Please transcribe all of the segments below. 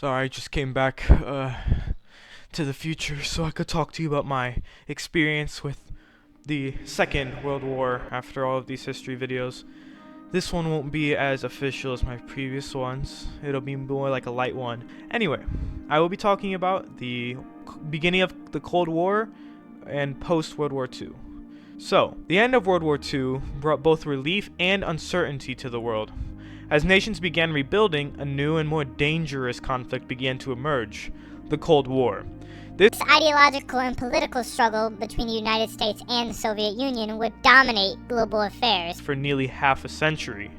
Sorry, I just came back to the future so I could talk to you about my experience with the Second World War after all of these history videos. This one won't be as official as my previous ones. It'll be more like a light one. Anyway, I will be talking about the beginning of the Cold War and post-World War II. So, the end of World War II brought both relief and uncertainty to the world. As nations began rebuilding, a new and more dangerous conflict began to emerge: the Cold War. This ideological and political struggle between the United States and the Soviet Union would dominate global affairs for nearly half a century.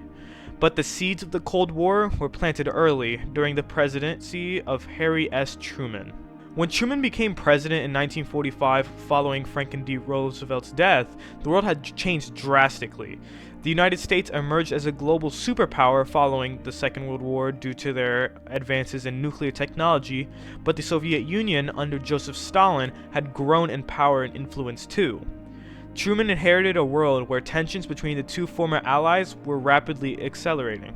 But the seeds of the Cold War were planted early during the presidency of Harry S. Truman. When Truman became president in 1945 following Franklin D. Roosevelt's death, the world had changed drastically. The United States emerged as a global superpower following the Second World War due to their advances in nuclear technology, but the Soviet Union under Joseph Stalin had grown in power and influence too. Truman inherited a world where tensions between the two former allies were rapidly accelerating.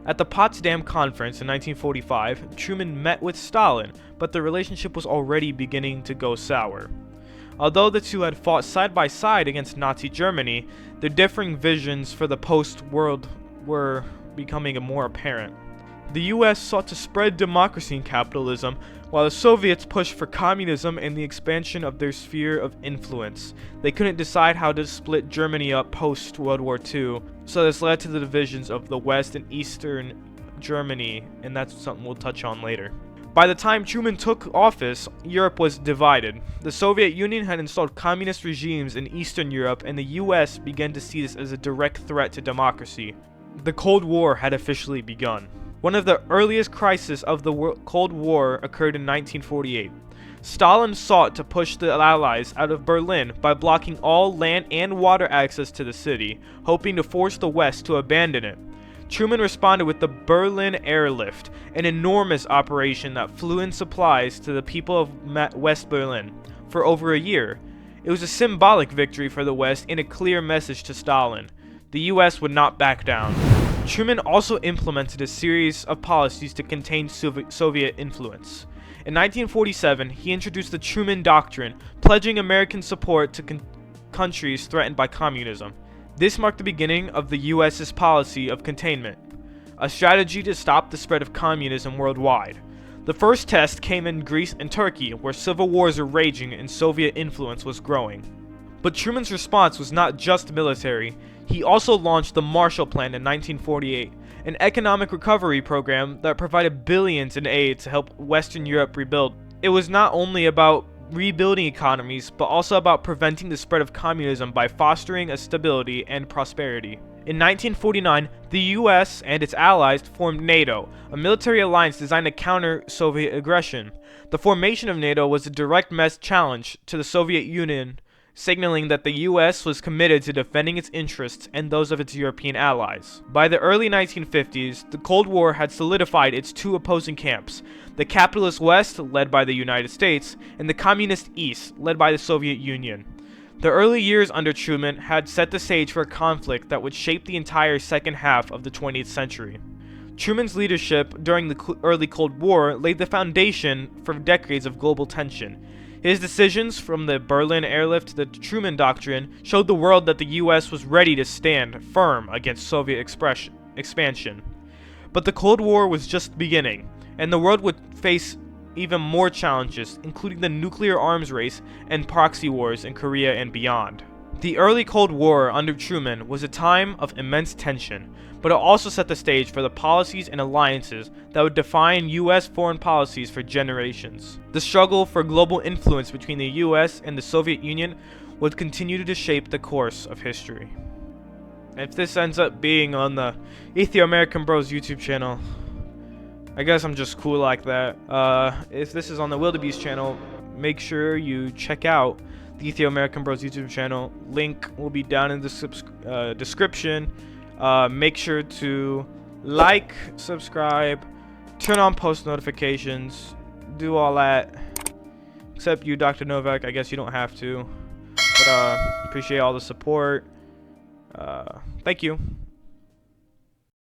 At the Potsdam Conference in 1945, Truman met with Stalin, but the relationship was already beginning to go sour. Although the two had fought side by side against Nazi Germany, their differing visions for the post-world were becoming more apparent. The US sought to spread democracy and capitalism, while the Soviets pushed for communism and the expansion of their sphere of influence. They couldn't decide how to split Germany up post-World War II, so this led to the divisions of the West and Eastern Germany, and that's something we'll touch on later. By the time Truman took office, Europe was divided. The Soviet Union had installed communist regimes in Eastern Europe, and the US began to see this as a direct threat to democracy. The Cold War had officially begun. One of the earliest crises of the Cold War occurred in 1948. Stalin sought to push the Allies out of Berlin by blocking all land and water access to the city, hoping to force the West to abandon it. Truman responded with the Berlin Airlift, an enormous operation that flew in supplies to the people of West Berlin for over a year. It was a symbolic victory for the West and a clear message to Stalin. The US would not back down. Truman also implemented a series of policies to contain Soviet influence. In 1947, he introduced the Truman Doctrine, pledging American support to countries threatened by communism. This marked the beginning of the US's policy of containment, a strategy to stop the spread of communism worldwide. The first test came in Greece and Turkey, where civil wars were raging and Soviet influence was growing. But Truman's response was not just military. He also launched the Marshall Plan in 1948, an economic recovery program that provided billions in aid to help Western Europe rebuild. It was not only about rebuilding economies, but also about preventing the spread of communism by fostering a stability and prosperity. In 1949, the US and its allies formed NATO, a military alliance designed to counter Soviet aggression. The formation of NATO was a direct challenge to the Soviet Union, signaling that the US was committed to defending its interests and those of its European allies. By the early 1950s, the Cold War had solidified its two opposing camps: the capitalist West, led by the United States, and the communist East, led by the Soviet Union. The early years under Truman had set the stage for a conflict that would shape the entire second half of the 20th century. Truman's leadership during the early Cold War laid the foundation for decades of global tension. His decisions, from the Berlin Airlift to the Truman Doctrine, showed the world that the US was ready to stand firm against Soviet expansion. But the Cold War was just beginning, and the world would face even more challenges, including the nuclear arms race and proxy wars in Korea and beyond. The early Cold War under Truman was a time of immense tension, but it also set the stage for the policies and alliances that would define US foreign policies for generations. The struggle for global influence between the US and the Soviet Union would continue to shape the course of history. If this ends up being on the Ethio American Bros YouTube channel, I guess I'm just cool like that. If this is on the Wildebeest channel, make sure you check out the Ethio American Bros YouTube channel. Link will be down in the description. Make sure to like, subscribe, turn on post notifications, do all that. Except you, Dr. Novak, I guess you don't have to. But appreciate all the support. Thank you.